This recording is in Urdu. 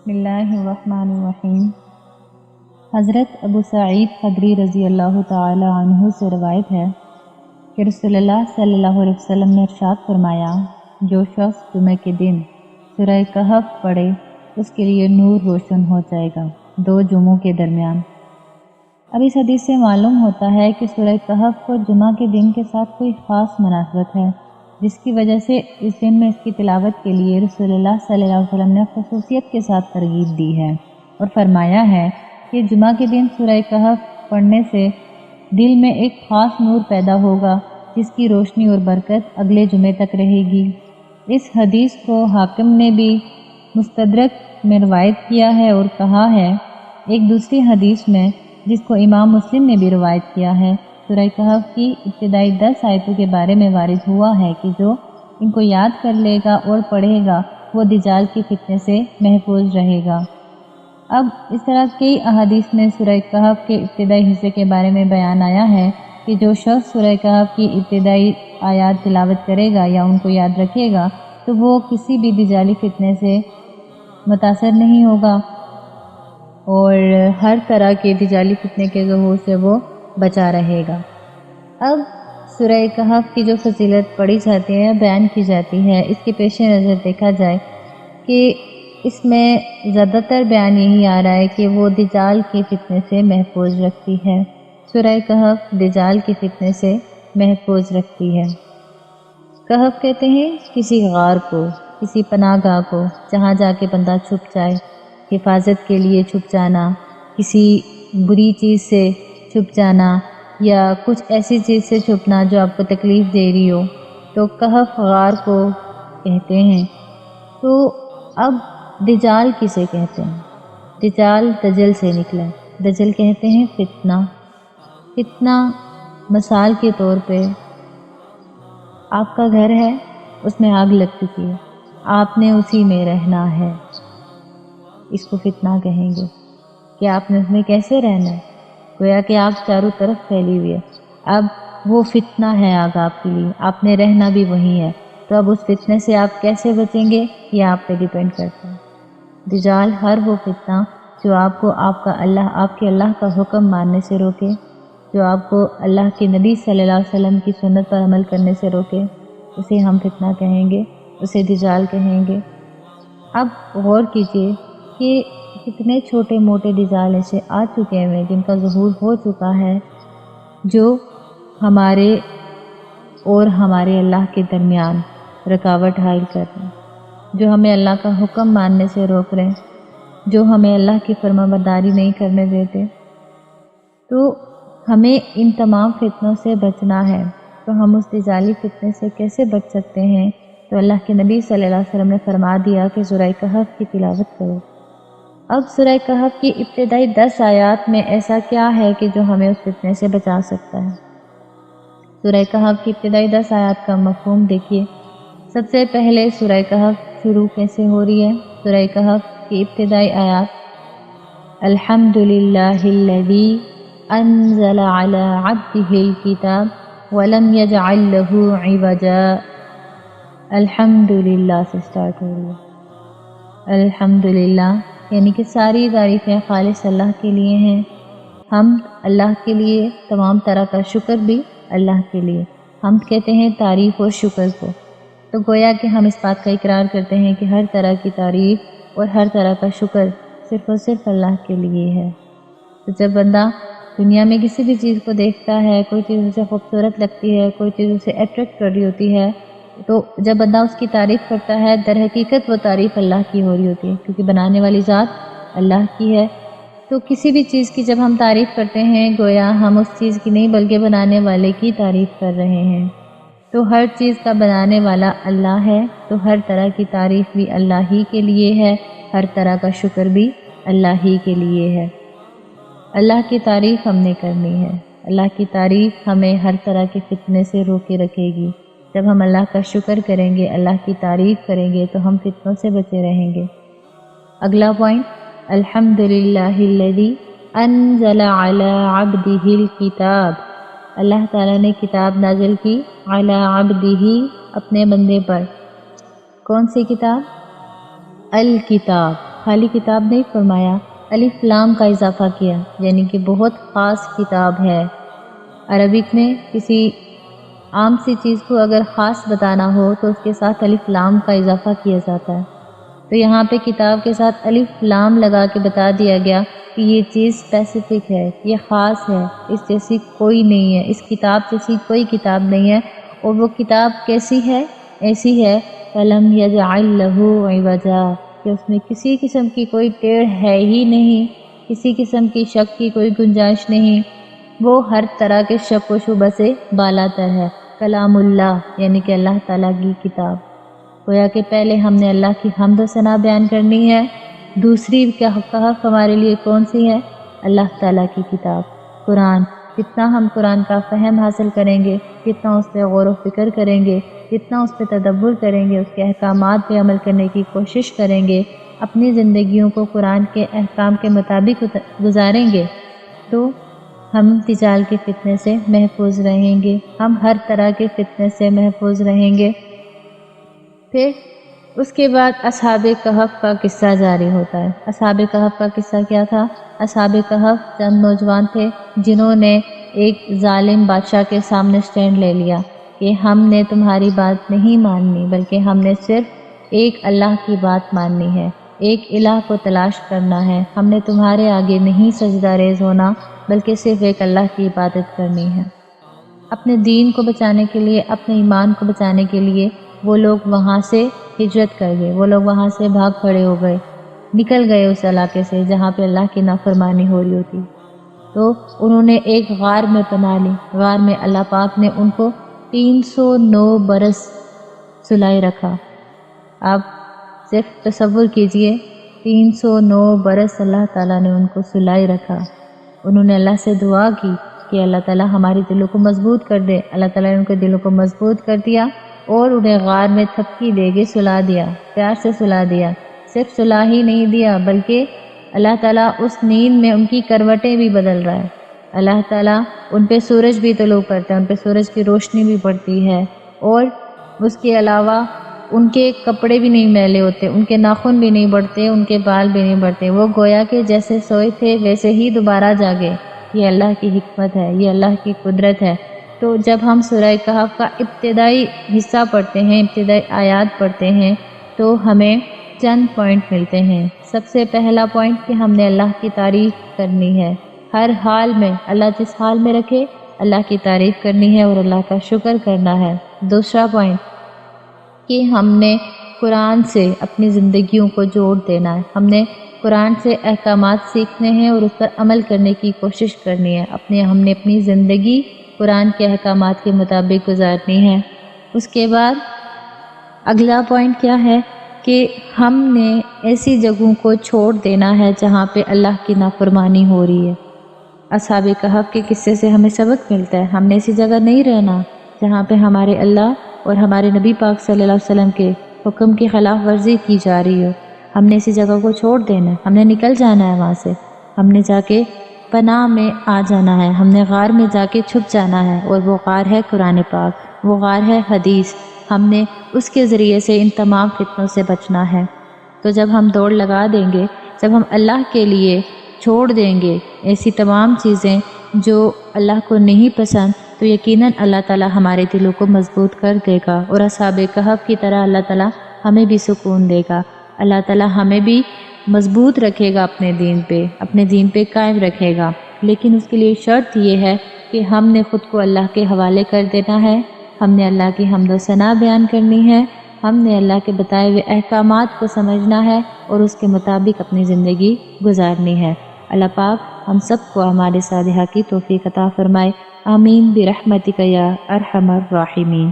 بسم اللہ الرحمن الرحیم۔ حضرت ابو سعید خدری رضی اللہ تعالی عنہ سے روایت ہے کہ رسول اللہ صلی اللہ علیہ وسلم نے ارشاد فرمایا، جو شخص جمعہ کے دن سورہ کہف پڑھے اس کے لیے نور روشن ہو جائے گا 2 جمعوں کے درمیان۔ اب اس حدیث سے معلوم ہوتا ہے کہ سورہ کہف کو جمعہ کے دن کے ساتھ کوئی خاص مناسبت ہے، جس کی وجہ سے اس دن میں اس کی تلاوت کے لیے رسول اللہ صلی اللہ علیہ وسلم نے خصوصیت کے ساتھ ترغیب دی ہے اور فرمایا ہے کہ جمعہ کے دن سورہ کہف پڑھنے سے دل میں ایک خاص نور پیدا ہوگا جس کی روشنی اور برکت اگلے جمعے تک رہے گی۔ اس حدیث کو حاکم نے بھی مستدرک میں روایت کیا ہے اور کہا ہے، ایک دوسری حدیث میں جس کو امام مسلم نے بھی روایت کیا ہے، سورہ کہف کی ابتدائی 10 آیتوں کے بارے میں وارد ہوا ہے کہ جو ان کو یاد کر لے گا اور پڑھے گا وہ دجال کے فتنے سے محفوظ رہے گا۔ اب اس طرح کئی احادیث میں سورہ کہف کے ابتدائی حصے کے بارے میں بیان آیا ہے کہ جو شخص سورہ کہف کی ابتدائی آیات تلاوت کرے گا یا ان کو یاد رکھے گا تو وہ کسی بھی دجالی فتنے سے متاثر نہیں ہوگا اور ہر طرح کے دجالی فتنے کے ظہور سے وہ بچا رہے گا۔ اب سورہ کہف کی جو فضیلت پڑھی جاتی ہے بیان کی جاتی ہے، اس کے پیش نظر دیکھا جائے کہ اس میں زیادہ تر بیان یہی آ رہا ہے کہ وہ دجال کے فتنے سے محفوظ رکھتی ہے۔ سورہ کہف دجال کے فتنے سے محفوظ رکھتی ہے۔ کہف کہتے ہیں کسی غار کو، کسی پناہ گاہ کو جہاں جا کے بندہ چھپ جائے، حفاظت کے لیے چھپ جانا، کسی بری چیز سے چھپ جانا یا کچھ ایسی چیز سے چھپنا جو آپ کو تکلیف دے رہی ہو، تو کہف غار کو کہتے ہیں۔ تو اب دجال کسے کہتے ہیں؟ دجال دجل سے نکلا ہے۔ دجل کہتے ہیں فتنہ۔ فتنہ مثال کے طور پہ آپ کا گھر ہے، اس میں آگ لگ چکی ہے، آپ نے اسی میں رہنا ہے، اس کو فتنہ کہیں گے کہ آپ نے اس میں کیسے رہنا ہے، گویا کہ آگ چاروں طرف پھیلی ہوئی ہے، اب وہ فتنہ ہے آگ آپ کے لیے، آپ نے رہنا بھی وہی ہے، تو اب اس فتنے سے آپ کیسے بچیں گے یہ آپ پہ ڈیپینڈ کرتا ہے۔ دجال ہر وہ فتنہ جو آپ کو آپ کے اللہ کا حکم ماننے سے روکے، جو آپ کو اللہ کے نبی صلی اللہ علیہ وسلم کی سنت پر عمل کرنے سے روکے، اسے ہم فتنہ کہیں گے، اسے دجال کہیں گے۔ اب غور کیجئے کہ کتنے چھوٹے موٹے دجال ایسے آ چکے ہیں جن کا ظہور ہو چکا ہے، جو ہمارے اور ہمارے اللہ کے درمیان رکاوٹ حائل کر رہے ہیں، جو ہمیں اللہ کا حکم ماننے سے روک رہے ہیں، جو ہمیں اللہ کی فرما برداری نہیں کرنے دیتے۔ تو ہمیں ان تمام فتنوں سے بچنا ہے، تو ہم اس دجالی فتنے سے کیسے بچ سکتے ہیں؟ تو اللہ کے نبی صلی اللہ علیہ وسلم نے فرما دیا کہ سورہ کہف کی تلاوت کرو۔ اب سورہ کہف کی ابتدائی 10 آیات میں ایسا کیا ہے کہ جو ہمیں اس فتنے سے بچا سکتا ہے؟ سورہ کہف کی ابتدائی 10 آیات کا مفہوم دیکھیے۔ سب سے پہلے سورہ کہف شروع کیسے ہو رہی ہے؟ سورہ کہف کی ابتدائی آیات، الحمدللہ الذی انزل علی عبدہ الکتاب ولم یجعل لہ عوجا۔ الحمدللہ سے سٹارٹ ہو رہی ہے۔ الحمدللہ یعنی کہ ساری تعریفیں خالص اللہ کے لیے ہیں، حمد اللہ کے لیے، تمام طرح کا شکر بھی اللہ کے لیے۔ حمد کہتے ہیں تعریف اور شکر کو، تو گویا کہ ہم اس بات کا اقرار کرتے ہیں کہ ہر طرح کی تعریف اور ہر طرح کا شکر صرف اور صرف اللہ کے لیے ہے۔ تو جب بندہ دنیا میں کسی بھی چیز کو دیکھتا ہے، کوئی چیز اسے خوبصورت لگتی ہے، کوئی چیز اسے اٹریکٹ کر رہی ہوتی ہے، تو جب بندہ اس کی تعریف کرتا ہے در حقیقت وہ تعریف اللہ کی ہو رہی ہوتی ہے، کیونکہ بنانے والی ذات اللہ کی ہے۔ تو کسی بھی چیز کی جب ہم تعریف کرتے ہیں گویا ہم اس چیز کی نہیں بلکہ بنانے والے کی تعریف کر رہے ہیں۔ تو ہر چیز کا بنانے والا اللہ ہے، تو ہر طرح کی تعریف بھی اللہ ہی کے لیے ہے، ہر طرح کا شکر بھی اللہ ہی کے لیے ہے۔ اللہ کی تعریف ہم نے کرنی ہے، اللہ کی تعریف ہمیں ہر طرح کے فتنے سے روکے رکھے گی۔ جب ہم اللہ کا شکر کریں گے، اللہ کی تعریف کریں گے تو ہم فتنوں سے بچے رہیں گے۔ اگلا پوائنٹ، الحمدللہ الذی انزل علی عبدہ الکتاب، اللہ تعالیٰ نے کتاب نازل کی علی عبدہ اپنے بندے پر۔ کون سی کتاب؟ الکتاب، خالی کتاب نہیں فرمایا، الف لام کا اضافہ کیا، یعنی کہ بہت خاص کتاب ہے۔ عربک میں کسی عام سی چیز کو اگر خاص بتانا ہو تو اس کے ساتھ الف لام کا اضافہ کیا جاتا ہے۔ تو یہاں پہ کتاب کے ساتھ الف لام لگا کے بتا دیا گیا کہ یہ چیز اسپیسیفک ہے، یہ خاص ہے، اس جیسی کوئی نہیں ہے، اس کتاب جیسی کوئی کتاب نہیں ہے۔ اور وہ کتاب کیسی ہے؟ ایسی ہے فَلَمْ يَجْعَلْ لَهُ عِوَجًا، کہ اس میں کسی قسم کی کوئی ٹیڑھ ہے ہی نہیں، کسی قسم کی شک کی کوئی گنجائش نہیں، وہ ہر طرح کے شک و شبہ سے بالاتر ہے۔ کلام اللہ یعنی کہ اللہ تعالیٰ کی کتاب۔ گویا کہ پہلے ہم نے اللہ کی حمد و ثنا بیان کرنی ہے، دوسری کہف ہمارے لیے کون سی ہے؟ اللہ تعالیٰ کی کتاب قرآن۔ جتنا ہم قرآن کا فہم حاصل کریں گے، جتنا اس پہ غور و فکر کریں گے، جتنا اس پہ تدبر کریں گے، اس کے احکامات پہ عمل کرنے کی کوشش کریں گے، اپنی زندگیوں کو قرآن کے احکام کے مطابق گزاریں گے، تو ہم دجال کے فتنے سے محفوظ رہیں گے، ہم ہر طرح کے فتنے سے محفوظ رہیں گے۔ پھر اس کے بعد اصحاب کہف کا قصہ جاری ہوتا ہے۔ اصحاب کہف کا قصہ کیا تھا؟ اصحاب کہف چند نوجوان تھے جنہوں نے ایک ظالم بادشاہ کے سامنے سٹینڈ لے لیا کہ ہم نے تمہاری بات نہیں ماننی، بلکہ ہم نے صرف ایک اللہ کی بات ماننی ہے، ایک الہ کو تلاش کرنا ہے، ہم نے تمہارے آگے نہیں سجدہ ریز ہونا، بلکہ صرف ایک اللہ کی عبادت کرنی ہے۔ اپنے دین کو بچانے کے لیے، اپنے ایمان کو بچانے کے لیے وہ لوگ وہاں سے ہجرت کر گئے، وہ لوگ وہاں سے بھاگ کھڑے ہو گئے، نکل گئے اس علاقے سے جہاں پہ اللہ کی نافرمانی ہو رہی ہوتی۔ تو انہوں نے ایک غار میں پناہ لی، غار میں اللہ پاک نے ان کو 309 برس سلائے رکھا۔ آپ صرف تصور کیجئے، 309 برس اللہ تعالیٰ نے ان کو سلائے رکھا۔ انہوں نے اللہ سے دعا کی کہ اللہ تعالیٰ ہمارے دلوں کو مضبوط کر دے۔ اللہ تعالیٰ نے ان کے دلوں کو مضبوط کر دیا اور انہیں غار میں تھپکی دے کے سلا دیا، پیار سے سلا دیا۔ صرف سلا ہی نہیں دیا بلکہ اللہ تعالیٰ اس نیند میں ان کی کروٹیں بھی بدل رہا ہے۔ اللہ تعالیٰ ان پہ سورج بھی طلوع کرتا ہے، ان پہ سورج کی روشنی بھی پڑتی ہے، اور اس کے علاوہ ان کے کپڑے بھی نہیں میلے ہوتے، ان کے ناخن بھی نہیں بڑھتے، ان کے بال بھی نہیں بڑھتے، وہ گویا کہ جیسے سوئے تھے ویسے ہی دوبارہ جاگے۔ یہ اللہ کی حکمت ہے، یہ اللہ کی قدرت ہے۔ تو جب ہم سورہ کہف کا ابتدائی حصہ پڑھتے ہیں، ابتدائی آیات پڑھتے ہیں، تو ہمیں چند پوائنٹ ملتے ہیں۔ سب سے پہلا پوائنٹ کہ ہم نے اللہ کی تعریف کرنی ہے، ہر حال میں، اللہ جس حال میں رکھے اللہ کی تعریف کرنی ہے اور اللہ کا شکر کرنا ہے۔ دوسرا پوائنٹ کہ ہم نے قرآن سے اپنی زندگیوں کو جوڑ دینا ہے، ہم نے قرآن سے احکامات سیکھنے ہیں اور اس پر عمل کرنے کی کوشش کرنی ہے، ہم نے اپنی زندگی قرآن کے احکامات کے مطابق گزارنی ہے۔ اس کے بعد اگلا پوائنٹ کیا ہے کہ ہم نے ایسی جگہوں کو چھوڑ دینا ہے جہاں پہ اللہ کی نافرمانی ہو رہی ہے۔ اصحاب کہف کے قصے سے ہمیں سبق ملتا ہے، ہم نے ایسی جگہ نہیں رہنا جہاں پہ ہمارے اللہ اور ہمارے نبی پاک صلی اللہ علیہ وسلم کے حکم کی خلاف ورزی کی جا رہی ہو۔ ہم نے اسی جگہ کو چھوڑ دینا ہے، ہم نے نکل جانا ہے وہاں سے، ہم نے جا کے پناہ میں آ جانا ہے، ہم نے غار میں جا کے چھپ جانا ہے، اور وہ غار ہے قرآن پاک، وہ غار ہے حدیث۔ ہم نے اس کے ذریعے سے ان تمام فتنوں سے بچنا ہے۔ تو جب ہم دوڑ لگا دیں گے، جب ہم اللہ کے لیے چھوڑ دیں گے ایسی تمام چیزیں جو اللہ کو نہیں پسند، تو یقیناً اللہ تعالیٰ ہمارے دلوں کو مضبوط کر دے گا، اور اصحاب کہف کی طرح اللہ تعالیٰ ہمیں بھی سکون دے گا، اللہ تعالیٰ ہمیں بھی مضبوط رکھے گا، اپنے دین پہ قائم رکھے گا۔ لیکن اس کے لیے شرط یہ ہے کہ ہم نے خود کو اللہ کے حوالے کر دینا ہے، ہم نے اللہ کی حمد و ثنا بیان کرنی ہے، ہم نے اللہ کے بتائے ہوئے احکامات کو سمجھنا ہے اور اس کے مطابق اپنی زندگی گزارنی ہے۔ اللہ پاک ہم سب کو ہمارے صالحہ کی توفیق عطا فرمائے، آمین برحمتک یا ارحم الراحمین۔